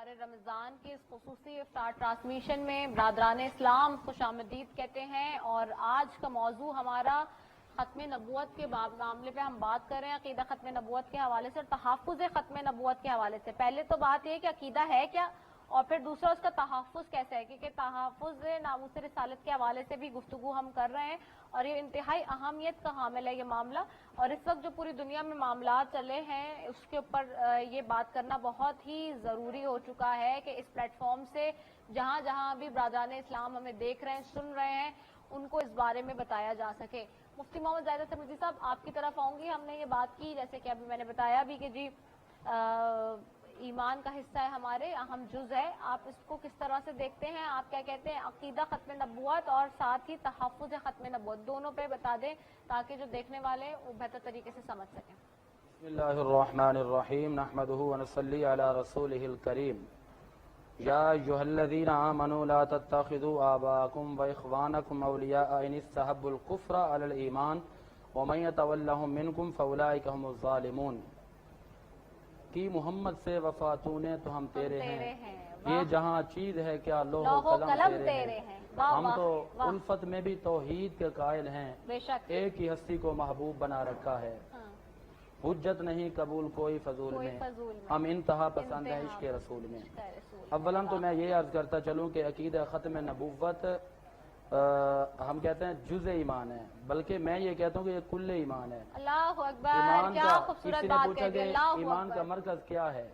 شہر رمضان کی اس خصوصی افطار ٹرانسمیشن میں برادران اسلام خوش آمدید کہتے ہیں، اور آج کا موضوع ہمارا ختم نبوت کے معاملے پہ ہم بات کر رہے ہیں، عقیدہ ختم نبوت کے حوالے سے اور تحفظ ختم نبوت کے حوالے سے۔ پہلے تو بات یہ کہ عقیدہ ہے کیا، اور پھر دوسرا اس کا تحفظ کیسا ہے، کیونکہ تحفظ ناموس رسالت کے حوالے سے بھی گفتگو ہم کر رہے ہیں، اور یہ انتہائی اہمیت کا حامل ہے یہ معاملہ، اور اس وقت جو پوری دنیا میں معاملات چلے ہیں اس کے اوپر یہ بات کرنا بہت ہی ضروری ہو چکا ہے کہ اس پلیٹ فارم سے جہاں جہاں بھی برادران اسلام ہمیں دیکھ رہے ہیں، سن رہے ہیں، ان کو اس بارے میں بتایا جا سکے۔ مفتی محمد زاہد تبریزی صاحب، آپ کی طرف آؤں گی۔ ہم نے یہ بات کی، جیسے کہ ابھی میں نے بتایا بھی کہ جی ایمان کا حصہ ہے، ہمارے اہم جز ہے، آپ اس کو کس طرح سے دیکھتے ہیں؟ آپ کیا کہتے ہیں عقیدہ ختم نبوت اور ساتھ ہی تحفظ ختم نبوت، دونوں پہ بتا دیں تاکہ جو دیکھنے والے وہ بہتر طریقے سے سمجھ سکیں۔ بسم اللہ الرحمن الرحیم، نحمدہ ونصلی علی رسولہ الکریم۔ یا ایھا الذین آمنوا لا تتخذوا آباءکم واخوانکم اولیاء ان استحبوا الکفر علی الایمان ومن یتولہم منکم فاولئک هم الظالمون۔ کی محمد سے وفا تو نے تو ہم تیرے ہیں، یہ جہاں چیز ہے کیا لوح و قلم تیرے ہیں۔ ہم تو الفت میں بھی توحید کے قائل ہیں، ایک ہی ہستی کو محبوب بنا رکھا ہے، حجت نہیں قبول کوئی فضول میں، ہم انتہا پسند ہیں عشق رسول میں۔ اولاً تو میں یہ عرض کرتا چلوں کہ عقیدہ ختم نبوت ہم کہتے ہیں جز ایمان ہے، بلکہ میں یہ کہتا ہوں کہ یہ کل ایمان ہے۔ اللہ اکبر، ایمان کیا کا خوبصورت کسی نے بات پوچھا کہہ دی، کہ اللہ ایمان کا اکبر۔ مرکز کیا ہے،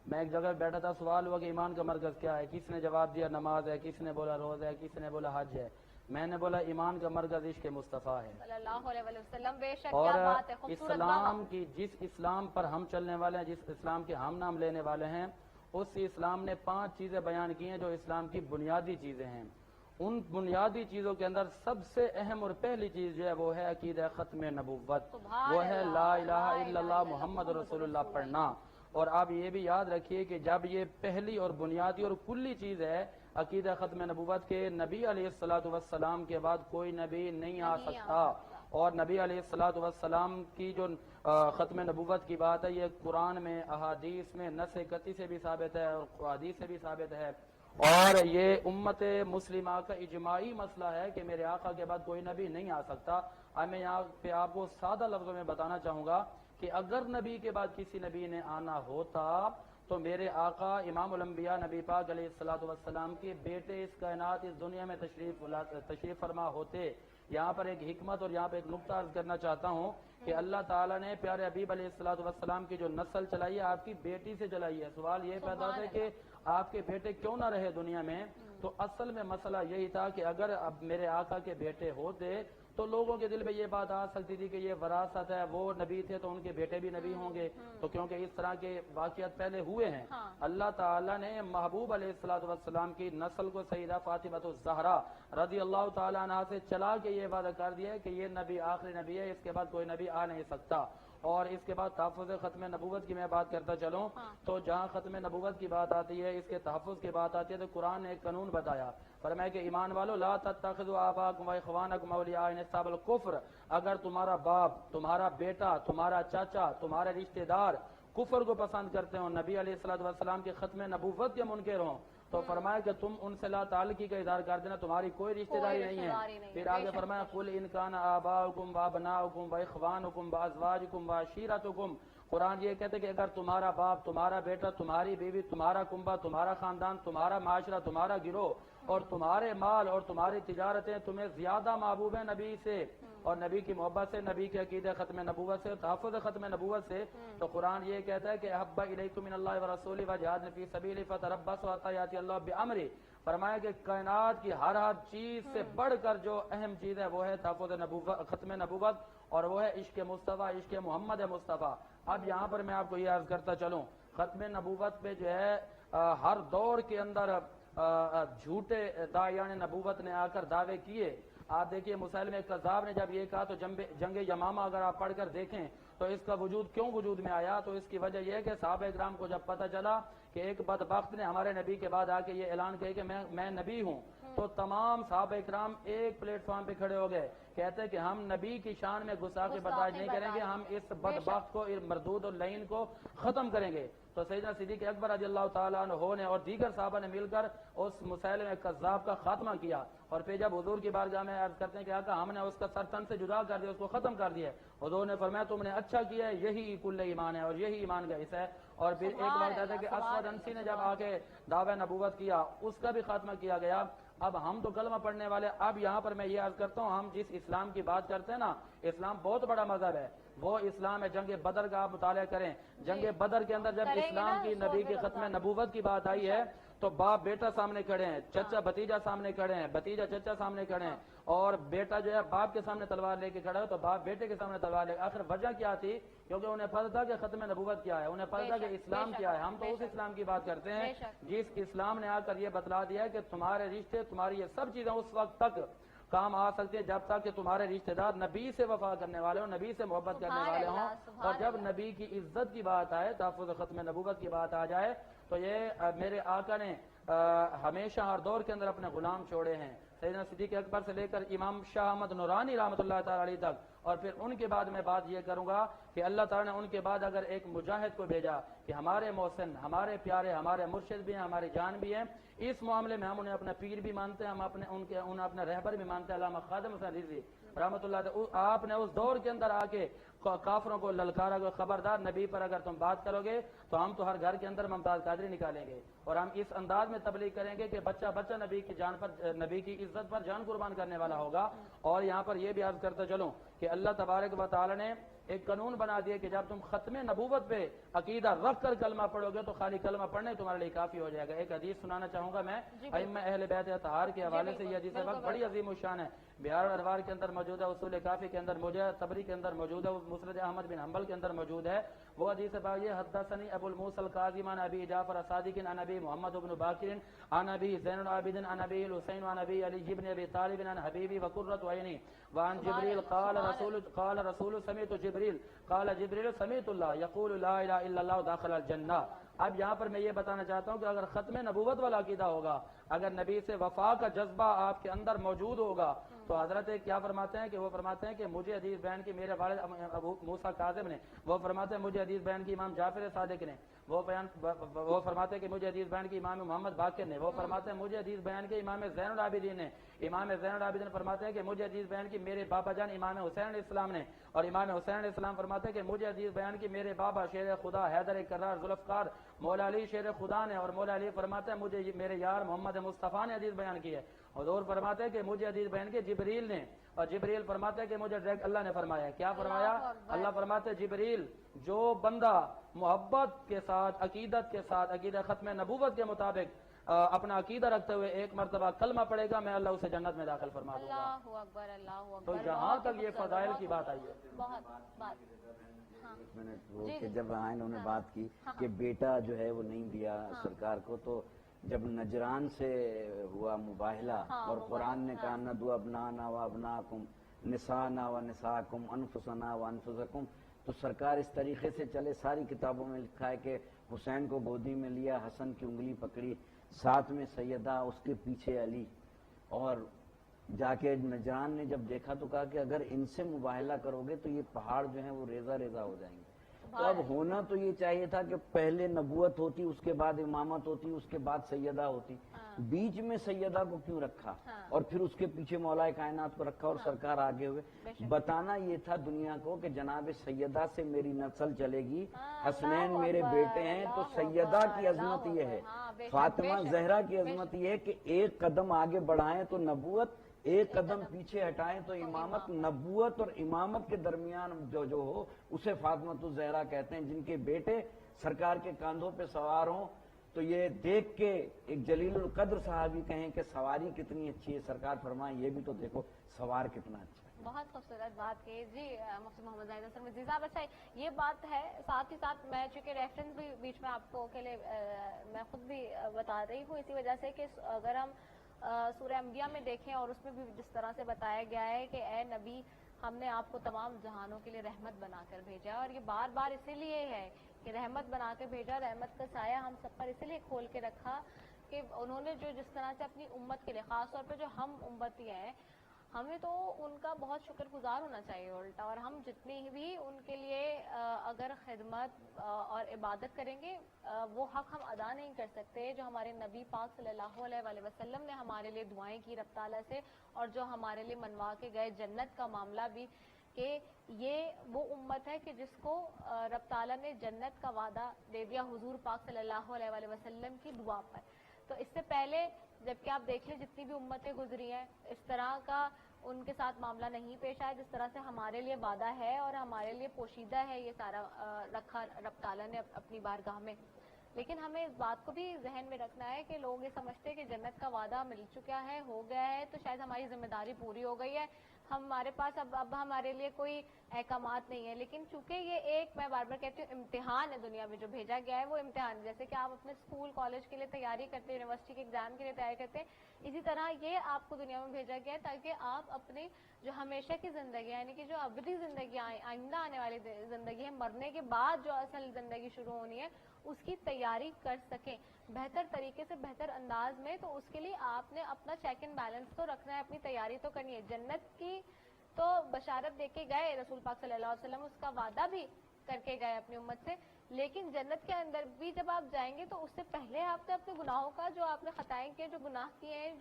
میں ایک جگہ بیٹھا تھا، سوال ہوا کہ ایمان کا مرکز کیا ہے، کس نے جواب دیا نماز ہے، کس نے بولا روزہ ہے، کس نے بولا حج ہے۔ میں نے بولا ایمان کا مرکز عشق مصطفیٰ ہے، صلی اللہ علیہ وسلم، بے شک اور کیا بات ہے، خوبصورت اسلام کی جس اسلام پر ہم چلنے والے ہیں، جس اسلام کے ہم نام لینے والے ہیں، اس اسلام نے 5 چیزیں بیان کی ہیں جو اسلام کی بنیادی چیزیں ہیں۔ ان بنیادی چیزوں کے اندر سب سے اہم اور پہلی چیز جو ہے وہ ہے عقیدہ ختم نبوت، وہ ہے لا الہ الا اللہ محمد رسول اللہ پڑھنا۔ اور آپ یہ بھی یاد رکھیے کہ جب یہ پہلی اور بنیادی اور کلی چیز ہے عقیدہ ختم نبوت کے، نبی علیہ الصلوۃ والسلام کے بعد کوئی نبی نہیں آ سکتا، اور نبی علیہ الصلوۃ والسلام کی جو ختم نبوت کی بات ہے یہ قرآن میں، احادیث میں نص قطعی سے بھی ثابت ہے اور حدیث سے بھی ثابت ہے، اور یہ امت مسلمہ کا اجماعی مسئلہ ہے کہ میرے آقا کے بعد کوئی نبی نہیں آ سکتا۔ اب میں یہاں پہ آپ کو سادہ لفظوں میں بتانا چاہوں گا کہ اگر نبی کے بعد کسی نبی نے آنا ہوتا تو میرے آقا امام الانبیاء نبی پاک علیہ الصلوۃ والسلام کے بیٹے اس کائنات اس دنیا میں تشریف فرما ہوتے۔ یہاں پر ایک حکمت اور یہاں پہ ایک نقطہ عرض کرنا چاہتا ہوں کہ اللہ تعالیٰ نے پیارے حبیب علیہ الصلوۃ والسلام کی جو نسل چلائی ہے آپ کی بیٹی سے چلائی ہے۔ سوال یہ پیدا ہوتا ہے کہ آپ کے بیٹے کیوں نہ رہے دنیا میں، تو اصل میں مسئلہ یہی تھا کہ اگر اب میرے آقا کے بیٹے ہوتے تو لوگوں کے دل میں یہ بات آ سکتی تھی کہ یہ وراثت ہے، وہ نبی تھے تو ان کے بیٹے بھی نبی ہوں گے، تو کیونکہ اس طرح کے واقعات پہلے ہوئے ہیں۔ اللہ تعالیٰ نے محبوب علیہ الصلوۃ والسلام کی نسل کو سیدہ فاطمہ الزہرا رضی اللہ تعالیٰ عنہا سے چلا کے یہ وعدہ کر دیا ہے کہ یہ نبی آخری نبی ہے، اس کے بعد کوئی نبی آ نہیں سکتا۔ اور اس کے بعد تحفظ ختم نبوت کی میں بات کرتا چلوں تو جہاں ختم نبوت کی بات آتی ہے، اس کے تحفظ کی بات آتی ہے، تو قرآن نے ایک قانون بتایا، فرمایا کہ ایمان والو لا تتخذوا آباءکم واخوانکم اولیاء ان استحبوا الکفر، اگر تمہارا باپ، تمہارا بیٹا، تمہارا چاچا، تمہارے رشتہ دار کفر کو پسند کرتے ہوں، نبی علیہ الصلوۃ والسلام کے ختم نبوت کے منکر ہوں، تو فرمایا کہ تم ان سے لا تعلقی کا اظہار کر دینا، تمہاری کوئی رشتہ داری نہیں ہے۔ پھر آگے فرمایا قل ان کان آباؤکم وابناؤکم واخوانکم وازواجکم وعشیرتکم، قرآن یہ کہتے کہ اگر تمہارا باپ، تمہارا بیٹا، تمہاری بیوی، تمہارا کنبہ، تمہارا خاندان، تمہارا معاشرہ، تمہارا گروہ اور تمہارے مال اور تمہاری تجارتیں تمہیں زیادہ محبوب ہیں نبی سے اور نبی کی محبت سے، نبی کے عقیدہ ختم نبوت سے، تحفظ ختم نبوت سے، تو قرآن یہ کہتا ہے کہ احب الیکم من اللہ ورسولہ وجہاد فی سبیلہ فتربصوا حتی یاتی اللہ بامرہ، فرمایا کہ کائنات کی ہر چیز سے بڑھ کر جو اہم چیز ہے وہ ہے تحفظ ختم نبوت، اور وہ ہے عشق مصطفیٰ، عشق محمد مصطفیٰ۔ اب یہاں پر میں آپ کو یہ عرض کرتا چلوں، ختم نبوت پہ جو ہے ہر دور کے اندر جھوٹے داعیان نبوت نے آ کر دعوے کیے۔ آپ دیکھیے مسیلمہ کذاب نے جب یہ کہا تو جنگ یمامہ اگر آپ پڑھ کر دیکھیں تو اس کا وجود کیوں وجود میں آیا، تو اس کی وجہ یہ ہے کہ صحابہ اکرام کو جب پتہ چلا کہ ایک بدبخت نے ہمارے نبی کے بعد آ کے یہ اعلان کیا کہ میں نبی ہوں، تو تمام صحابہ اکرام ایک پلیٹ فارم پہ کھڑے ہو گئے کہتے ہیں کہ ہم نبی کی شان میں گستاخی برداشت نہیں کریں گے، ہم اس بدبخت کو، مردود اور لعین کو ختم کریں گے۔ تو سیدنا صدیق اکبر رضی اللہ تعالیٰ عنہ نے اور دیگر صحابہ نے مل کر اس مسیلمہ کذاب کا خاتمہ کیا، اور پھر جب حضور کی بارگاہ میں عرض کرتے ہیں کہ آقا ہم نے اس کا سر تن سے جدا کر دیا، اس کو ختم کر دیا، حضور نے فرمایا تم نے اچھا کیا ہے، یہی کل ایمان ہے اور یہی ایمان کا حصہ ہے۔ اور پھر ایک بار کہتے ہیں کہ اسود انسی نے جب آ کے دعوی نبوت کیا، اس کا بھی خاتمہ کیا گیا۔ اب ہم تو کلمہ پڑھنے والے، اب یہاں پر میں یہ عرض کرتا ہوں، ہم جس اسلام کی بات کرتے ہیں نا، اسلام بہت بڑا مذہب ہے، وہ اسلام ہے۔ جنگ بدر کا آپ مطالعہ کریں، جنگ بدر کے اندر جب اسلام کی نبی کی ختم نبوت کی بات آئی ہے تو باپ بیٹا سامنے کھڑے ہیں، چچا بھتیجا سامنے کھڑے ہیں، بھتیجا چچا سامنے کھڑے ہیں، اور بیٹا جو ہے باپ کے سامنے تلوار لے کے کھڑا ہے تو باپ بیٹے کے سامنے تلوار لے کے۔ آخر وجہ کیا تھی؟ کیونکہ انہیں پتہ تھا کہ ختم نبوت کیا ہے، انہیں پتہ تھا کہ اسلام کیا ہے۔ ہم تو اس اسلام کی بات کرتے ہیں جس اسلام نے آ کر یہ بتلا دیا ہے کہ تمہارے رشتے، تمہاری یہ سب چیزیں اس وقت تک کام آ سکتی ہے جب تک کہ تمہارے رشتہ دار نبی سے وفا کرنے والے ہوں، نبی سے محبت کرنے والے ہوں، اور جب نبی کی عزت کی بات آئے، تحفظ ختم نبوت کی بات آ جائے تو یہ میرے آقا نے ہمیشہ ہر دور کے اندر اپنے غلام چھوڑے ہیں، سیدنا صدیق اکبر سے لے کر امام شاہ احمد نورانی رحمۃ اللہ تعالی علیہ تک۔ اور پھر ان کے بعد میں بات یہ کروں گا کہ اللہ تعالیٰ نے ان کے بعد اگر ایک مجاہد کو بھیجا کہ ہمارے محسن، ہمارے پیارے، ہمارے مرشد بھی ہیں، ہماری جان بھی ہیں، اس معاملے میں ہم انہیں اپنا پیر بھی مانتے ہیں، ہم انہیں اپنا رہبر بھی مانتے ہیں، علامہ خادم حسین رضوی رحمۃ اللہ تعالی۔ آپ نے اس دور کے اندر آ کے کافروں کو للکارا کہ خبردار نبی پر اگر تم بات کرو گے تو ہم تو ہر گھر کے اندر ممتاز قادری نکالیں گے، اور ہم اس انداز میں تبلیغ کریں گے کہ بچہ بچہ نبی کی جان پر، نبی کی عزت پر جان قربان کرنے والا ہوگا۔ اور یہاں پر یہ بھی عرض کرتے چلوں کہ اللہ تبارک و تعالی نے ایک قانون بنا دیا کہ جب تم ختم نبوت پہ عقیدہ رکھ کر کلمہ پڑھو گے تو خالی کلمہ پڑھنے تمہارے لیے کافی ہو جائے گا۔ ایک حدیث سنانا چاہوں گا میں ائمہ اہل بیت اطہار کے حوالے سے، یہ حدیث وقت بڑی عظیم الشان ہے، بہار الانوار کے اندر موجود ہے، اصول کافی کے اندر موجود ہے، طبری کے اندر موجود ہے، مسند احمد بن حنبل کے اندر موجود ہے۔ وہ حدیث پاک یہ حدثنی ابو الموصل القاظم عن ابی جعفر الصادق عن ابی محمد بن باقر عن ابی زین العابدین عن ابی الحسین عن ابی علی بن ابی طالب عن حبیبی وقرۃ عینی وعن جبریل قال رسول سمعت جبریل قال جبریل سمعت اللہ یقول لا الہ الا اللہ داخل الجنہ۔ اب یہاں پر میں یہ بتانا چاہتا ہوں کہ اگر ختم نبوت والا عقیدہ ہوگا، اگر نبی سے وفا کا جذبہ آپ کے اندر موجود ہوگا تو حضرت کیا فرماتے ہیں کہ وہ فرماتے ہیں کہ مجھے حدیث بیان کی میرے والد ابو موسیٰ کاظم نے، وہ فرماتے ہیں مجھے حدیث بیان کی امام جعفر صادق نے، وہ فرماتے ہیں کہ مجھے حدیث بیان کی امام محمد باقر نے، وہ فرماتے ہیں مجھے حدیث بیان کی امام زین العابدین نے، امام زین العابدین فرماتے ہیں کہ مجھے حدیث بیان کی میرے بابا جان امام حسین علیہ السلام نے، اور امام حسین علیہ السلام فرماتے ہیں کہ مجھے حدیث بیان کی میرے بابا شیر خدا حیدر کرار ذوالفقار مولا علی شیر خدا نے، اور مولا علی فرماتے ہیں مجھے میرے یار محمد مصطفیٰ نے حدیث بیان کی ہے۔ حضور فرماتے ہیں کہ مجھے حدیث بیان کی جبریل نے، اور جبریل فرماتے ہیں کہ مجھے ڈائریکٹ اللہ نے فرمایا۔ کیا فرمایا؟ اللہ فرماتے ہیں جبریل جو بندہ محبت کے ساتھ، عقیدت کے ساتھ، عقیدہ ختم نبوت کے مطابق اپنا عقیدہ رکھتے ہوئے ایک مرتبہ کلمہ پڑھے گا، میں اللہ اسے جنت میں داخل فرما دوں گا۔ اللہ اکبر، اللہ اکبر۔ تو جہاں تک یہ فضائل کی بات آئی ہے، بہت بات وہ کہ جب انہوں نے بات کی کہ بیٹا جو ہے وہ نہیں دیا سرکار کو، تو جب نجران سے ہوا مباہلہ اور قرآن نے کہا ندعو ابنانا و ابناکم نسانا و نساکم انفسنا و انفسکم، تو سرکار اس طریقے سے چلے۔ ساری کتابوں میں لکھا ہے کہ حسین کو گودی میں لیا، حسن کی انگلی پکڑی، ساتھ میں سیدہ، اس کے پیچھے علی، اور جا کے نجران نے جب دیکھا تو کہا کہ اگر ان سے مباہلہ کرو گے تو یہ پہاڑ جو ہیں وہ ریزہ ریزہ ہو جائیں گے۔ تو اب ہونا تو یہ چاہیے تھا کہ پہلے نبوت ہوتی، اس کے بعد امامت ہوتی، اس کے بعد سیدہ ہوتی، بیچ میں سیدہ کو کیوں رکھا اور پھر اس کے پیچھے مولا کائنات کو رکھا اور سرکار آگے ہوئے؟ بتانا یہ تھا دنیا کو کہ جناب سیدہ سے میری نسل چلے گی، حسنین میرے بیٹے ہیں۔ تو سیدہ کی عظمت یہ ہے، فاطمہ زہرا کی عظمت یہ ہے کہ ایک قدم آگے بڑھائیں تو نبوت، ایک قدم پیچھے ہٹائیں تو امامت۔ نبوت اور امامت کے درمیان جو ہو اسے فاطمہ الزہرا کہتے ہیں، جن کے بیٹے سرکار کے کاندھوں پہ سوار ہوں تو یہ دیکھ کے ایک جلیل القدر صحابی کہیں کہ سواری کتنی اچھی ہے، سرکار فرمائیں یہ بھی تو دیکھو سوار کتنا اچھا ہے۔ بہت خوبصورت بات کی جی مفتی محمد زاہد حسن مزید صاحب۔ اچھا یہ بات ہے، ساتھ ہی ساتھ میں چونکہ ریفرنس بھی بیچ میں آپ کو کے لیے میں خود بھی بتا رہی ہوں اسی وجہ سے کہ اگر ہم سورہ انبیاء میں دیکھیں اور اس میں بھی جس طرح سے بتایا گیا ہے کہ اے نبی ہم نے آپ کو تمام جہانوں کے لیے رحمت بنا کر بھیجا، اور یہ بار بار اسی لیے ہے کہ رحمت بنا کے بھیجا، رحمت کا سایہ ہم سب پر اسی لیے کھول کے رکھا کہ انہوں نے جو جس طرح سے اپنی امت کے لیے، خاص طور پہ جو ہم امتی ہیں، ہمیں تو ان کا بہت شکر گزار ہونا چاہیے الٹا، اور ہم جتنی بھی ان کے لیے اگر خدمت اور عبادت کریں گے وہ حق ہم ادا نہیں کر سکتے جو ہمارے نبی پاک صلی اللہ علیہ وآلہ وسلم نے ہمارے لیے دعائیں کی رب تعالیٰ سے، اور جو ہمارے لیے منوا کے گئے جنت کا معاملہ بھی، کہ یہ وہ امت ہے کہ جس کو رب تعالیٰ نے جنت کا وعدہ دے دیا حضور پاک صلی اللہ علیہ وآلہ وسلم کی دعا پر. تو اس سے پہلے جبکہ آپ دیکھیں جتنی بھی امتیں گزری ہیں اس طرح کا ان کے ساتھ معاملہ نہیں پیش آیا جس طرح سے ہمارے لیے وعدہ ہے اور ہمارے لیے پوشیدہ ہے یہ سارا رکھا رب تعالیٰ نے اپنی بارگاہ میں. لیکن ہمیں اس بات کو بھی ذہن میں رکھنا ہے کہ لوگ یہ سمجھتے ہیں کہ جنت کا وعدہ مل چکا ہے، ہو گیا ہے، تو شاید ہماری ذمہ داری پوری ہو گئی ہے، ہمارے پاس اب ہمارے لیے کوئی احکامات نہیں ہے. لیکن چونکہ یہ ایک میں بار بار کہتی ہوں امتحان ہے دنیا میں جو بھیجا گیا ہے وہ امتحان ہے. جیسے کہ آپ اپنے اسکول کالج کے لیے تیاری کرتے ہیں، یونیورسٹی کے ایگزام کے لیے تیاری کرتے ہیں، اسی طرح یہ آپ کو دنیا میں بھیجا گیا ہے تاکہ آپ اپنی جو ہمیشہ کی زندگی یعنی کہ جو ابدی زندگی آئندہ آنے والی زندگی ہے، مرنے کے بعد جو اصل زندگی شروع ہونی ہے، اس کی تیاری کر سکیں بہتر طریقے سے، بہتر انداز میں. تو اس کے لیے آپ نے اپنا چیک اینڈ بیلنس تو رکھنا ہے، اپنی تیاری تو کرنی ہے. جنت کی تو بشارت دے کے گئے رسول پاک صلی اللہ علیہ وسلم، اس کا وعدہ بھی کر کے گئے اپنی امت سے. لیکن جنت کے اندر بھی جب آپ جائیں گے تو اس سے پہلے آپ نے اپنے گناہوں کا، جو آپ نے خطائیں کی، جو گناہ کیے ہیں،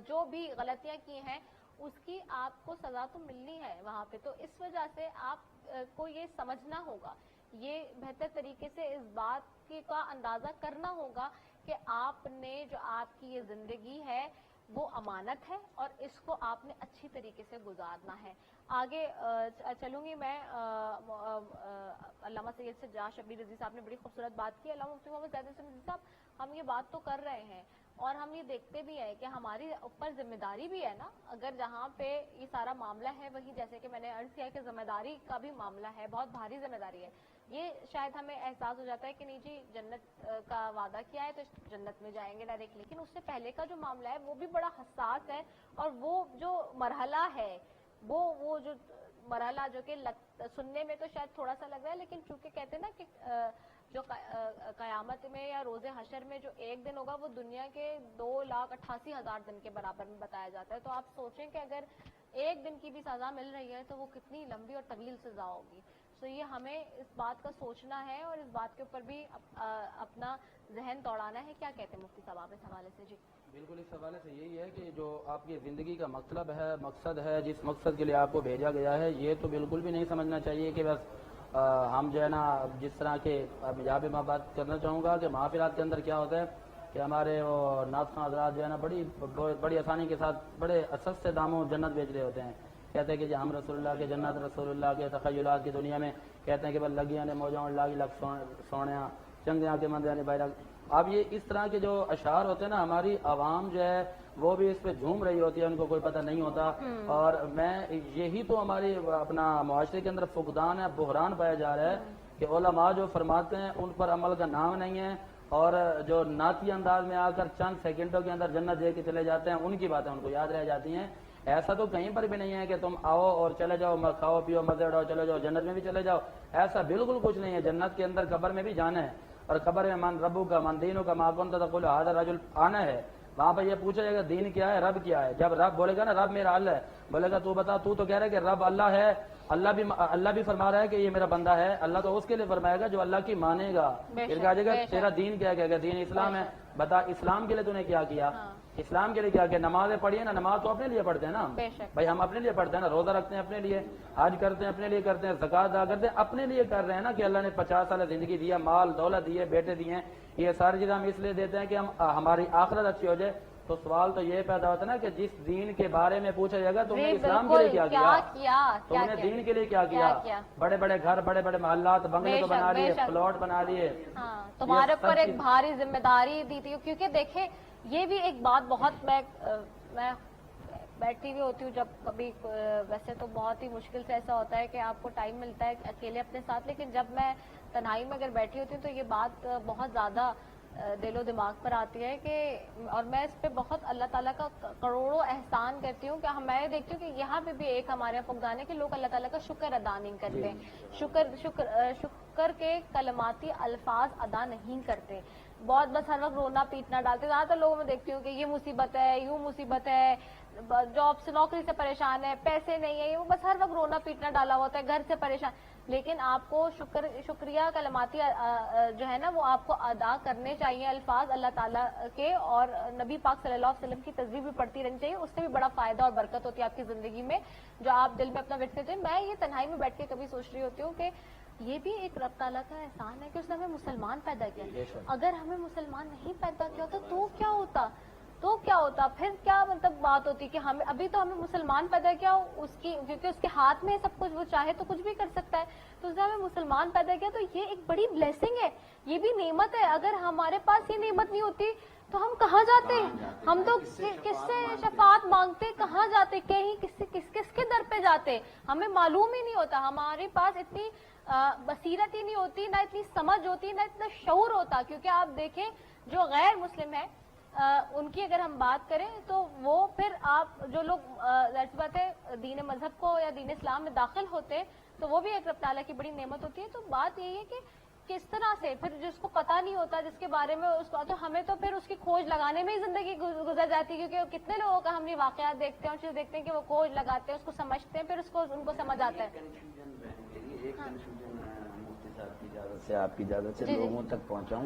جو بھی غلطیاں کی ہیں، اس کی آپ کو سزا تو ملنی ہے وہاں پہ. تو اس وجہ سے آپ کو یہ سمجھنا ہوگا، یہ بہتر طریقے سے اس بات کا اندازہ کرنا ہوگا کہ آپ نے جو آپ کی یہ زندگی ہے وہ امانت ہے اور اس کو آپ نے اچھی طریقے سے گزارنا ہے. آگے چلوں گی میں. علامہ سید سجاد شبیر رضوی صاحب نے بڑی خوبصورت بات کی. علامہ مفتی محمد زید حسن رضوی صاحب، ہم یہ بات تو کر رہے ہیں اور ہم یہ دیکھتے بھی ہیں کہ ہماری اوپر ذمہ داری بھی ہے نا. اگر جہاں پہ یہ سارا معاملہ ہے وہی جیسے کہ میں نے عرض کیا کہ ذمہ داری کا بھی معاملہ ہے، بہت بھاری ذمہ داری ہے. یہ شاید ہمیں احساس ہو جاتا ہے کہ نہیں جی جنت کا وعدہ کیا ہے تو جنت میں جائیں گے ڈائریکٹ، لیکن اس سے پہلے کا جو معاملہ ہے وہ بھی بڑا حساس ہے. اور وہ جو مرحلہ ہے، وہ جو مرحلہ جو کہ سننے میں تو شاید تھوڑا سا لگ رہا ہے، لیکن چونکہ کہتے ہیں نا کہ جو قیامت میں یا روز حشر میں جو ایک دن ہوگا وہ دنیا کے 2,88,000 دن کے برابر میں بتایا جاتا ہے. تو آپ سوچیں کہ اگر ایک دن کی بھی سزا مل رہی ہے تو وہ کتنی لمبی اور طویل سزا ہوگی. تو یہ ہمیں اس بات کا سوچنا ہے اور اس بات کے اوپر بھی اپنا ذہن دوڑانا ہے. کیا کہتے ہیں مفتی صاحب آپ اس حوالے سے؟ جی بالکل اس حوالے سے یہی ہے کہ جو آپ کی زندگی کا مطلب ہے، مقصد ہے، جس مقصد کے لیے آپ کو بھیجا گیا ہے، یہ تو بالکل بھی نہیں سمجھنا چاہیے کہ بس ہم جو ہے نا جس طرح کے یہاں پہ میں بات کرنا چاہوں گا کہ محافلات کے اندر کیا ہوتا ہے کہ ہمارے وہ ناطقاں حضرات جو ہے نا بڑی آسانی کے ساتھ بڑے سستے داموں جنت بیچ رہے ہوتے ہیں. کہتے ہیں کہ جی ہم رسول اللہ کے جنت، رسول اللہ کے تخیلات کی دنیا میں کہتے ہیں کہ بس لگیاں نے موجوں لاگی لگ سونے چنگیاں کے مندیاں نے بھائی. اب یہ اس طرح کے جو اشعار ہوتے ہیں نا، ہماری عوام جو ہے وہ بھی اس پہ جھوم رہی ہوتی ہے، ان کو کوئی پتہ نہیں ہوتا. اور میں یہی تو ہماری اپنا معاشرے کے اندر فقدان ہے، بحران پایا جا رہا ہے کہ علماء جو فرماتے ہیں ان پر عمل کا نام نہیں ہے، اور جو نعتی انداز میں آ کر چند سیکنڈوں کے اندر جنت دے کے چلے جاتے ہیں ان کی باتیں ان کو یاد رہ جاتی ہیں. ایسا تو کہیں پر بھی نہیں ہے کہ تم آؤ اور چلے جاؤ، کھاؤ پیو مزے اڑاؤ چلے جاؤ جنت میں بھی چلے جاؤ. ایسا بالکل کچھ نہیں ہے. جنت کے اندر قبر میں بھی جانا ہے، اور قبر میں من ربو کا من دینوں کا ماں کون تقول هذا الرجل آنا ہے. وہاں پہ یہ پوچھا جائے گا دین کیا ہے، رب کیا ہے. جب رب بولے گا نا رب میرا اللہ ہے، بولے گا تو بتا، تو کہہ رہا ہے کہ رب اللہ ہے. اللہ بھی فرما رہا ہے کہ یہ میرا بندہ ہے. اللہ تو اس کے لیے فرمائے گا جو اللہ کی مانے گا. پھر کہا جائے گا تیرا دین کیا ہے، دین اسلام ہے. بتا اسلام کے لیے تو نے کیا کیا، اسلام کے لیے کیا کیا. نمازیں پڑھی ہیں نا، نماز تو اپنے لیے پڑھتے ہیں نا بھائی، ہم اپنے لیے پڑھتے ہیں نا. روزہ رکھتے ہیں اپنے لیے، حج کرتے ہیں اپنے لیے کرتے ہیں، زکات ادا کرتے ہیں اپنے لیے کر رہے ہیں نا کہ اللہ نے 50 سال زندگی دیا، مال دولت دیے، بیٹے دیے ہیں. یہ ساری چیزیں ہم اس لیے دیتے ہیں کہ ہماری آخرت اچھی ہو جائے. تو سوال تو یہ پیدا ہوتا ہے نا کہ جس دین کے بارے میں پوچھا جائے گا تم نے اسلام کے لیے کیا کیا، تم نے دین کے لیے کیا کیا. بڑے بڑے گھر، بڑے بڑے محلات، بنگلے تو بنا لیے، پلاٹ بنا لیے. تمہارے اوپر ایک بھاری ذمہ داری دی تھی. کیونکہ دیکھیں یہ بھی ایک بات بہت، میں بیٹھی ہوئی ہوتی ہوں جب کبھی، ویسے تو بہت ہی مشکل سے ایسا ہوتا ہے کہ آپ کو ٹائم ملتا ہے اکیلے اپنے ساتھ، لیکن جب میں تنہائی میں اگر بیٹھی ہوتی ہوں تو یہ بات بہت زیادہ دل و دماغ پر آتی ہے کہ، اور میں اس پہ بہت اللہ تعالیٰ کا کروڑوں احسان کرتی ہوں کہ میں دیکھتی ہوں کہ یہاں پہ بھی ایک ہمارے فقدان ہے کہ لوگ اللہ تعالیٰ کا شکر ادا نہیں کرتے. شکر کے کلماتی الفاظ ادا نہیں کرتے. بہت بس ہر وقت رونا پیٹنا ڈالتے. زیادہ تر لوگوں میں دیکھتی ہوں کہ یہ مصیبت ہے, یوں مصیبت ہے, جاب سے نوکری سے پریشان ہے, پیسے نہیں ہے, وہ بس ہر وقت رونا پیٹنا ڈالا ہوتا ہے, گھر سے پریشان. لیکن آپ کو شکریہ کلماتی جو ہے نا وہ آپ کو ادا کرنے چاہیے الفاظ اللہ تعالیٰ کے, اور نبی پاک صلی اللہ علیہ وسلم کی تصویر بھی پڑھتی رہنی چاہیے. اس سے بھی بڑا فائدہ اور برکت ہوتی ہے آپ کی زندگی میں, جو آپ دل میں اپنا وٹ کرتے ہیں. میں یہ تنہائی میں بیٹھ کے کبھی سوچ رہی ہوتی ہوں کہ یہ بھی ایک رب تعالیٰ کا احسان ہے کہ اس نے ہمیں مسلمان پیدا کیا. اگر ہمیں مسلمان نہیں پیدا کیا ہوتا تو کیا ہوتا پھر کیا مطلب بات ہوتی کہ ہمیں ابھی تو ہمیں مسلمان پیدا کیا اس کی, کیونکہ اس کے ہاتھ میں سب کچھ, وہ چاہے تو کچھ بھی کر سکتا ہے. تو اس نے ہمیں مسلمان پیدا کیا, تو یہ ایک بڑی بلیسنگ ہے, یہ بھی نعمت ہے. اگر ہمارے پاس یہ نعمت نہیں ہوتی تو ہم کہاں جاتے؟ ہم تو کس سے شفاعت مانگتے, کہاں جاتے, کہیں کس کے در پہ جاتے, ہمیں معلوم ہی نہیں ہوتا. ہمارے پاس اتنی بصیرت ہی نہیں ہوتی, نہ اتنی سمجھ ہوتی, نہ اتنا شعور ہوتا. کیونکہ آپ دیکھیں جو غیر مسلم ہے ان کی اگر ہم بات کریں تو وہ پھر آپ جو لوگ ظاہر بات ہے دین مذہب کو یا دین اسلام میں داخل ہوتے تو وہ بھی ایک رب تعالیٰ کی بڑی نعمت ہوتی ہے. تو بات یہی ہے کہ کس طرح سے پھر جس کو پتہ نہیں ہوتا, جس کے بارے میں اس کو, تو ہمیں تو پھر اس کی کھوج لگانے میں ہی زندگی گزر جاتی ہے. کیونکہ کتنے لوگوں کا ہم یہ واقعات دیکھتے ہیں اور چیز دیکھتے ہیں کہ وہ کھوج لگاتے ہیں, اس کو سمجھتے ہیں, پھر اس کو ان کو سمجھ آتا ہے. مفتی صاحب کی اجازت سے, آپ کی اجازت سے لوگوں تک پہنچاؤں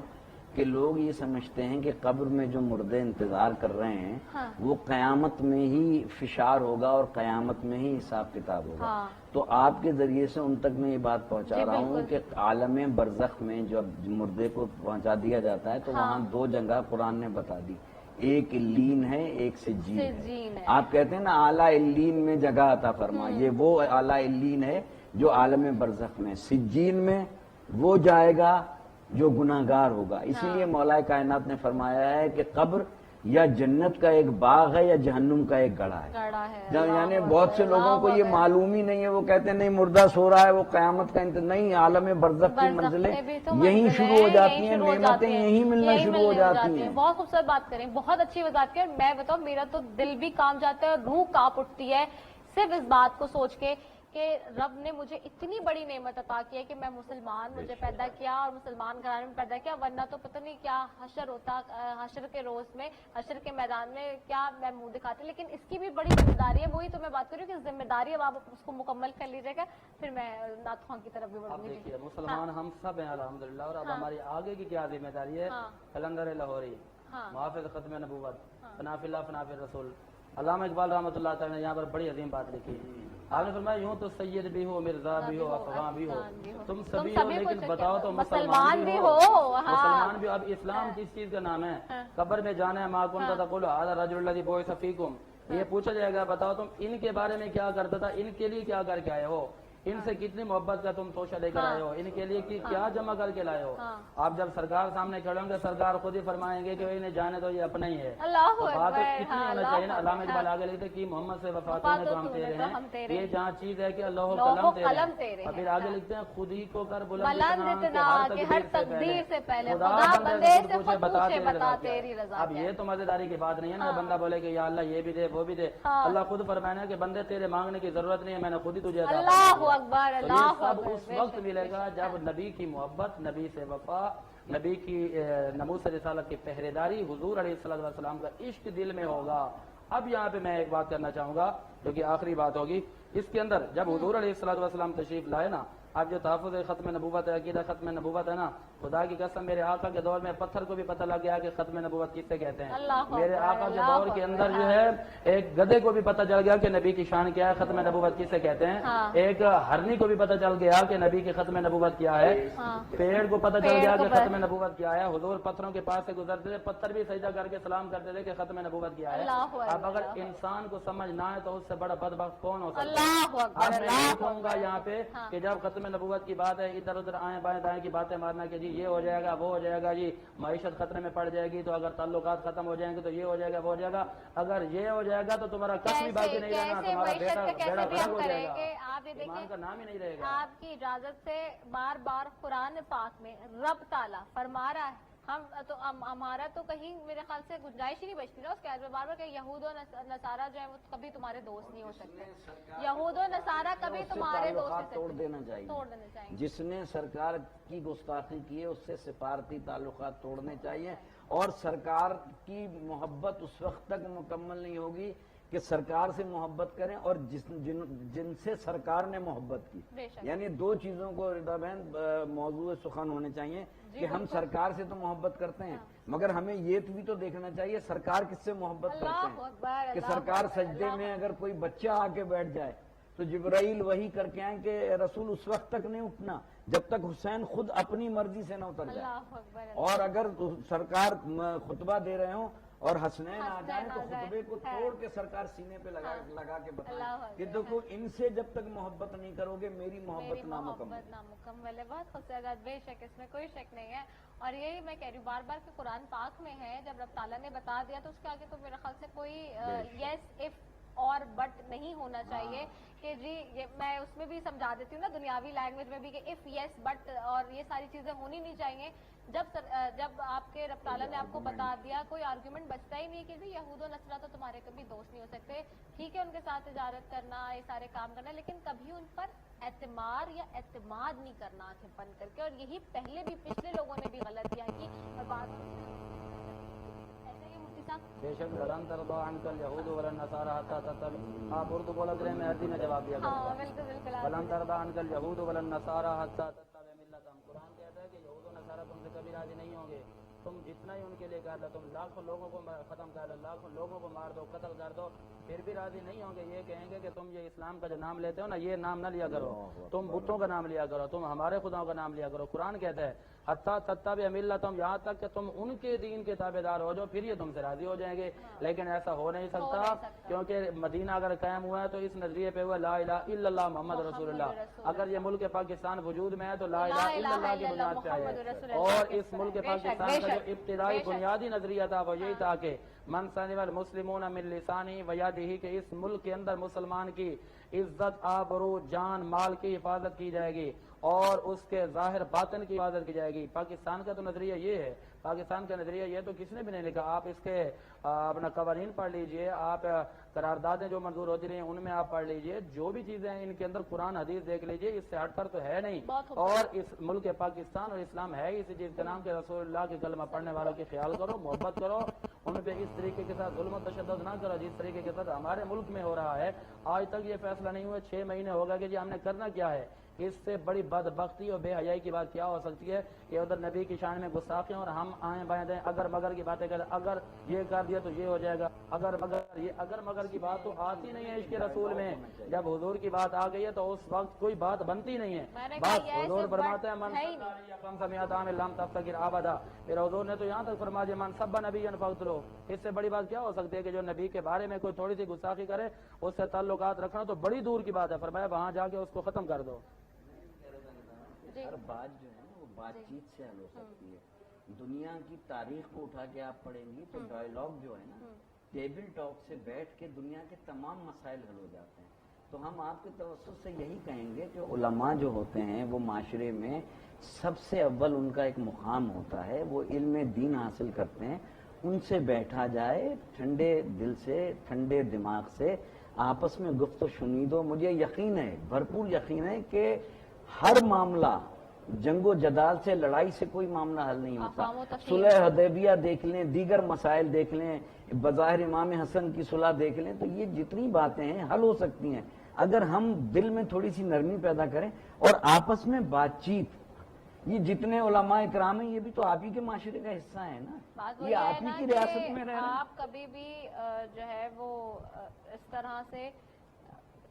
کہ لوگ یہ سمجھتے ہیں کہ قبر میں جو مردے انتظار کر رہے ہیں وہ قیامت میں ہی فشار ہوگا اور قیامت میں ہی حساب کتاب ہوگا. تو آپ کے ذریعے سے ان تک میں یہ بات پہنچا رہا ہوں کہ عالم برزخ میں جب مردے کو پہنچا دیا جاتا ہے تو وہاں دو جگہ قرآن نے بتا دی, ایک الین ہے, ایک سجین ہے. آپ کہتے ہیں نا اعلیٰ الین میں جگہ عطا فرما, یہ وہ اعلیٰ الین ہے جو عالم برزخ میں. سجین میں وہ جائے گا جو گناہگار ہوگا. اسی لیے مولا کائنات نے فرمایا ہے کہ قبر یا جنت کا ایک باغ ہے یا جہنم کا ایک گڑھا ہے. یعنی بہت سے لوگوں کو یہ معلوم ہی نہیں ہے, وہ کہتے ہیں نہیں مردہ سو رہا ہے وہ قیامت کا نہیں, عالم برزخ کی منزلیں یہیں شروع ہو جاتی ہیں, نعمتیں یہیں ملنا شروع ہو جاتی ہیں. بہت خوبصورت بات کریں, بہت اچھی وضاحت کریں. میں بتاؤں میرا تو دل بھی کام جاتا ہے اور روح کانپ اٹھتی ہے صرف اس بات کو سوچ کے کہ رب نے مجھے اتنی بڑی نعمت عطا کی ہے کہ میں مسلمان مجھے پیدا کیا اور مسلمان گھرانے میں پیدا کیا, ورنہ تو پتہ نہیں کیا حشر ہوتا, حشر کے روز میں, حشر کے میدان میں کیا میں منہ دکھاتی. لیکن اس کی بھی بڑی ذمہ داری ہے, وہی تو میں بات کر رہی ہوں کہ ذمہ داری اب آپ اس کو مکمل کر لیجیے گا, پھر میں نعت خواں کی طرف بھی بڑھوں گی. دیکھیے مسلمان ہم سب ہیں الحمدللہ, اور اب ہماری آگے کی کیا ذمہ داری ہے. قلندر لاہوری, محافظ ختم نبوت, فناف اللہ فناف رسول, علامہ اقبال رحمۃ اللہ تعالی نے یہاں پر بڑی عظیم بات لکھی. آپ نے فرمایا یوں تو سید بھی ہو, مرزا بھی ہو, افغان بھی ہو, تم سبھی ہو, لیکن بتاؤ تو مسلمان بھی ہو. مسلمان بھی. اب اسلام کس چیز کا نام ہے؟ قبر میں جانا ہے. ما کنت تقول هذا الرجل الذي بعث فيكم, یہ پوچھا جائے گا بتاؤ تم ان کے بارے میں کیا کرتا تھا, ان کے لیے کیا کر کے آئے ہو, ان سے کتنی محبت کا تم توشہ لے کر آئے ہو, ان کے لیے کیا جمع کر کے لائے ہو. آپ جب سرکار سامنے کھڑے ہوں گے سرکار خود ہی فرمائیں گے کہ انہیں جانے تو یہ اپنا ہی ہے. بات کتنی ہونا چاہیے نا. علامہ اقبال آگے لکھتے کہ محمد سے وفات ہونے تو ہم تیرے ہیں, یہ جہاں چیز ہے کہ اللہ قلم تیرے. اور پھر آگے لکھتے ہیں خود ہی کو کر بلند اتنا کہ ہر تقدیر سے پہلے خدا بندے سے خود پوچھے بتا تیری رضا. اب یہ تو مزیداری کی بات نہیں ہے نا, بندہ بولے کہ یا اللہ یہ بھی دے وہ بھی دے. اللہ خود فرمانا کہ بندے تیرے مانگنے کی ضرورت نہیں ہے, میں نے خود ہی تجھے عطا کیا. سب اس وقت ملے گا جب نبی کی محبت, نبی سے وفا, نبی کی ناموس رسالت کی پہرے داری, حضور علیہ السلام کا عشق دل میں ہوگا. اب یہاں پہ میں ایک بات کرنا چاہوں گا جو کہ آخری بات ہوگی اس کے اندر. جب حضور علیہ السلام تشریف لائے نا, اب جو تحفظ ختم نبوت ہے, عقیدہ ختم نبوت ہے نا, خدا کی قسم میرے آقا کے دور میں پتھر کو بھی پتہ لگ گیا کہ ختم نبوت کس سے کہتے ہیں. میرے آقا کے دور کے اندر جو ہے ایک گدھے کو بھی پتہ چل گیا کہ نبی کی شان کیا ہے, ختم نبوت کس سے کہتے ہیں. ایک ہرنی کو بھی پتہ چل گیا کہ نبی کی ختم نبوت کیا ہے. پیڑ کو پتہ چل گیا کہ ختم نبوت کیا ہے. حضور پتھروں کے پاس سے گزرتے تھے, پتھر بھی سجدہ کر کے سلام کرتے تھے کہ ختم نبوت کیا ہے. اب اگر انسان کو سمجھ نہ آئے تو اس سے بڑا بدبخت کون ہو سکتا ہے. اب میں کہوں گا یہاں پہ کہ جب ختم نبوت کی بات ہے, ادھر ادھر آئیں بائیں دائیں کی باتیں مارنا کہ جی یہ ہو جائے گا وہ ہو جائے گا, جی معیشت خطرے میں پڑ جائے گی, تو اگر تعلقات ختم ہو جائیں گے تو یہ ہو جائے گا وہ ہو جائے گا. اگر یہ ہو جائے گا تو تمہارا کچھ بھی باقی نہیں رہنا, تمہارا بیٹا بیڑا غرق ہو جائے گا, ایمان کا نام ہی نہیں رہے گا. آپ کی اجازت سے بار بار قرآن پاک میں رب تعالیٰ فرما رہا ہے ہمارا تو کہیں میرے خیال سے گنجائش ہی نہیں بچتی نا اس کے بار بار کہ یہود و نصارہ جو ہے وہ کبھی تمہارے دوست نہیں ہو سکتے. یہود و نصارہ کبھی تمہارے دوست توڑ دینا چاہیے. جس نے سرکار کی گستاخی کی ہے اس سے سفارتی تعلقات توڑنے چاہیے. اور سرکار کی محبت اس وقت تک مکمل نہیں ہوگی کہ سرکار سے محبت کریں اور جن سے سرکار نے محبت کی. یعنی دو چیزوں کو رضا بہن موضوع سخن ہونے چاہیے کہ ہم سرکار سے تو محبت کرتے ہیں مگر ہمیں یہ بھی تو دیکھنا چاہیے سرکار کس سے محبت کرتے ہیں. کہ سرکار سجدے میں اگر کوئی بچہ آ کے بیٹھ جائے تو جبرائیل وہی کر کے آئیں کہ رسول اس وقت تک نہیں اٹھنا جب تک حسین خود اپنی مرضی سے نہ اتر جائے. اور اگر سرکار خطبہ دے رہے ہوں اور حسنین آ جائیں تو خطبے کو توڑ کے سرکار سینے پہ لگا کے بتائیں کہ دیکھو ان سے جب تک محبت نہیں کرو گے میری محبت نامکمل ہے. بہت خوبصورت, بے شک اس میں کوئی شک نہیں ہے. اور یہی میں کہہ رہی ہوں بار بار کہ قرآن پاک میں ہے جب رب تعالیٰ نے بتا دیا تو اس کے آگے تو میرے خیال سے کوئی یس اف اور بٹ نہیں ہونا چاہیے کہ جی میں اس میں بھی سمجھا دیتی ہوں نا دنیاوی لینگویج میں بھی کہ اف یس بٹ اور یہ ساری چیزیں ہونی نہیں چاہیے. جب آپ کے رب تعالیٰ نے آپ کو بتا دیا کوئی آرگیومنٹ بچتا ہی نہیں کہ جی یہود و نصارہ تو تمہارے کبھی دوست نہیں ہو سکتے. ٹھیک ہے ان کے ساتھ تجارت کرنا یہ سارے کام کرنا لیکن کبھی ان پر اعتماد یا اعتماد نہیں کرنا آنکھیں بند کر کے. اور یہی پہلے بھی پچھلے لوگوں نے بھی غلطیاں کی. اور بات ایسے ہی مفتی صاحب بے شک لن ترضى عنك اليهود ولا النصارى حتى تتبع. آپ اردو بولا کریں میں عربی میں جواب دیا کروں. بالکل لن ترضى عنك اليهود ولا النصارى حتى تتبع ملتهم. قرآن کہتا ہے کہ یہود و نصارہ تم سے کبھی راضی نہیں ہوں گے. تم جتنا ہی ان کے لیے کہہ دو تم لاکھوں لوگوں کو ختم کر دو لاکھوں لوگوں کو مار دو قتل کر دو پھر بھی راضی نہیں ہوں گے. یہ کہیں گے کہ تم یہ اسلام کا جو نام لیتے ہو نا یہ نام نہ لیا کرو, تم بتوں کا نام لیا کرو, تم ہمارے خداؤں کا نام لیا کرو. قرآن کہتا ہے حتیٰ تتبع ملتہم, یہاں تک کہ تم ان کے دین کے تابع دار ہو جاؤ پھر یہ تم سے راضی ہو جائیں گے. لیکن ایسا ہو نہیں سکتا کیونکہ مدینہ اگر قائم ہوا ہے تو اس نظریے پہ ہوا لا الہ الا اللہ محمد رسول اللہ. اگر یہ ملک پاکستان وجود میں ہے تو لا الہ الا اللہ کی بنیاد پہ آئے. اور اس ملک پاکستان کا جو ابتدائی بنیادی نظریہ تھا وہ یہی تھا کہ من سلم المسلمون من لسانہ ویدہ, کہ اس ملک کے اندر مسلمان کی عزت آبرو جان مال کی حفاظت کی جائے گی اور اس کے ظاہر باطن کی حفاظت کی جائے گی. پاکستان کا تو نظریہ یہ ہے, پاکستان کا نظریہ یہ تو کس نے بھی نہیں لکھا. آپ اس کے اپنا قوانین پڑھ لیجئے, آپ قراردادیں جو منظور ہوتی رہی ان میں آپ پڑھ لیجئے, جو بھی چیزیں ہیں ان کے اندر قرآن حدیث دیکھ لیجئے, اس سے ہٹ کر تو ہے نہیں. اور اس ملک پاکستان اور اسلام ہے اسی چیز کا نام کہ رسول اللہ کے کلمہ پڑھنے والوں کی خیال کرو, محبت کرو, ان پہ اس طریقے کے ساتھ ظلم و تشدد نہ کرو جس طریقے کے ساتھ ہمارے ملک میں ہو رہا ہے. آج تک یہ فیصلہ نہیں ہوا, 6 مہینے ہو گئے کہ جی ہم نے کرنا کیا ہے. اس سے بڑی بدبختی اور بے حیائی کی بات کیا ہو سکتی ہے کہ ادھر نبی کی شان میں گستاخیاں اور ہم آئیں بائیں دیں اگر مگر کی باتیں کریں, اگر یہ کر دیا تو یہ ہو جائے گا, اگر مگر یہ اگر مگر کی بات تو آتی نہیں ہے عشق رسول میں. جب حضور کی بات آ گئی ہے تو اس وقت کوئی بات بنتی نہیں ہے. بات حضور فرماتے ہیں من سمیات عام لم تفتکر آبدا. پھر حضور نے تو یہاں تک فرما دیا من سب نبی فقتلو. اس سے بڑی بات کیا ہو سکتی ہے کہ جو نبی کے بارے میں کوئی تھوڑی سی گستاخی کرے اس سے تعلقات رکھنا تو بڑی دور کی بات ہے. فرمایا وہاں جا کے اس کو ختم کر دو. ہر بات جو ہے نا وہ بات چیت سے حل ہو سکتی ہے. دنیا کی تاریخ کو اٹھا کے آپ پڑھیں گی تو ڈائلاگ جو ہے نا ٹیبل ٹاک سے بیٹھ کے دنیا کے تمام مسائل حل ہو جاتے ہیں. تو ہم آپ کے توسط سے یہی کہیں گے کہ علماء جو ہوتے ہیں وہ معاشرے میں سب سے اول ان کا ایک مقام ہوتا ہے, وہ علم دین حاصل کرتے ہیں. ان سے بیٹھا جائے ٹھنڈے دل سے ٹھنڈے دماغ سے آپس میں گفت و شنید ہو. مجھے یقین ہے, بھرپور یقین ہے کہ ہر معاملہ جنگ و جدال سے لڑائی سے کوئی معاملہ حل نہیں ہوتا. صلح حدیبیہ دیکھ لیں, دیگر مسائل دیکھ لیں, بظاہر امام حسن کی صلح دیکھ لیں, تو یہ جتنی باتیں ہیں حل ہو سکتی ہیں اگر ہم دل میں تھوڑی سی نرمی پیدا کریں اور آپس میں بات چیت. یہ جتنے علماء اکرام ہیں یہ بھی تو آپ ہی کے معاشرے کا حصہ ہے نا, یہ آپ ہی کی ریاست میں رہ رہے ہیں. آپ کبھی بھی جو ہے وہ اس طرح سے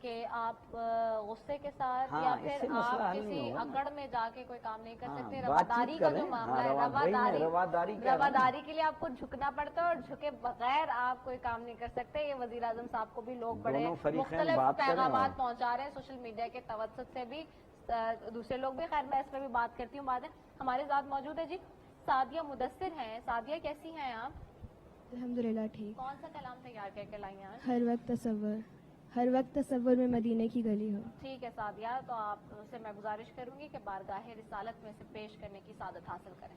کہ آپ غصے کے ساتھ یا پھر آپ کسی اکڑ میں جا کے کوئی کام نہیں کر سکتے. رواداری کا جو معاملہ ہے, رواداری کے لیے آپ کو جھکنا پڑتا ہے اور جھکے بغیر آپ کوئی کام نہیں کر سکتے. یہ وزیر اعظم صاحب کو بھی لوگ بڑے مختلف پیغامات پہنچا رہے ہیں سوشل میڈیا کے توسط سے بھی, دوسرے لوگ بھی. خیر میں اس میں بھی بات کرتی ہوں بعد میں. ہمارے ساتھ موجود ہے جی سعدیہ مدثر ہیں. سعدیہ کیسی ہیں آپ؟ الحمدللہ ٹھیک. کون سا کلام تیار کر کے لائی ہیں؟ ہر وقت تصور میں مدینے کی گلی ہو. ٹھیک ہے سعدیہ, تو آپ سے میں گزارش کروں گی کہ بارگاہ رسالت میں سے پیش کرنے کی سعادت حاصل کریں.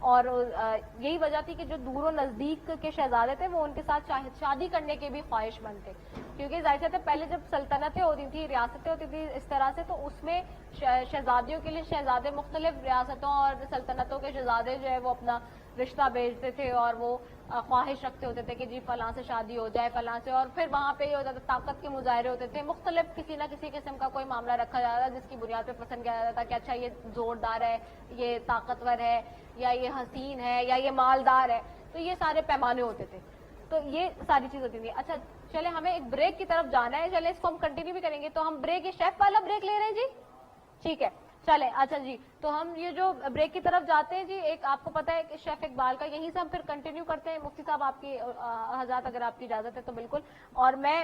اور یہی وجہ تھی کہ جو دور و نزدیک کے شہزادے تھے وہ ان کے ساتھ شادی کرنے کے بھی خواہش مند تھے، کیونکہ ظاہر سی بات ہے پہلے جب سلطنتیں ہوتی تھیں، ریاستیں ہوتی تھیں اس طرح سے، تو اس میں شہزادیوں کے لیے شہزادے مختلف ریاستوں اور سلطنتوں کے شہزادے جو ہے وہ اپنا رشتہ بھیجتے تھے اور وہ خواہش رکھتے ہوتے تھے کہ جی فلاں سے شادی ہو جائے، فلاں سے، اور پھر وہاں پہ یہ ہوتا تھا طاقت کے مظاہرے ہوتے تھے، مختلف کسی نہ کسی قسم کا کوئی معاملہ رکھا جاتا تھا جس کی بنیاد پہ پسند کیا جاتا تھا کہ اچھا یہ زوردار ہے، یہ طاقتور ہے، یا یہ حسین ہے، یا یہ مالدار ہے، تو یہ سارے پیمانے ہوتے تھے، تو یہ ساری چیز ہوتی تھی۔ اچھا چلے ہمیں ایک بریک کی طرف جانا ہے، چلے اس کو ہم کنٹینیو بھی کریں گے، تو ہم بریک، یہ شیف والا بریک لے رہے ہیں جی، ٹھیک ہے چلے، اچھا جی، تو ہم یہ جو بریک کی طرف جاتے ہیں جی، ایک آپ کو پتا ہے کہ شیف اقبال کا، یہیں سے ہم پھر کنٹینیو کرتے ہیں۔ مفتی صاحب آپ کی حضرات اگر آپ کی اجازت ہے تو بالکل، اور میں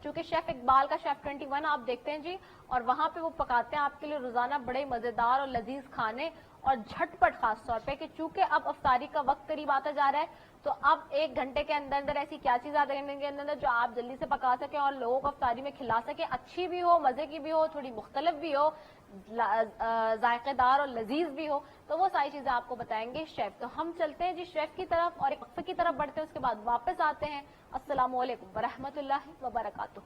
چونکہ شیف اقبال کا شیف 21 آپ دیکھتے ہیں جی، اور وہاں پہ وہ پکاتے ہیں آپ کے لیے روزانہ بڑے مزیدار اور لذیذ کھانے، اور جھٹ پٹ خاص طور پہ، کہ چونکہ اب افطاری کا وقت قریب آتا جا رہا ہے، تو اب 1 گھنٹے کے اندر اندر ایسی کیا چیز آدھے گھنٹے کے اندر جو آپ جلدی سے پکا سکیں اور لوگوں کو افطاری میں کھلا سکیں، اچھی بھی ہو، مزے کی بھی ہو، تھوڑی مختلف بھی ہو، ذائقے دار اور لذیذ بھی ہو، تو وہ ساری چیزیں آپ کو بتائیں گے شیف۔ تو ہم چلتے ہیں جی شیف کی طرف اور ایک وقفے کی طرف بڑھتے ہیں، اس کے بعد واپس آتے ہیں۔ السلام علیکم ورحمۃ اللہ وبرکاتہ۔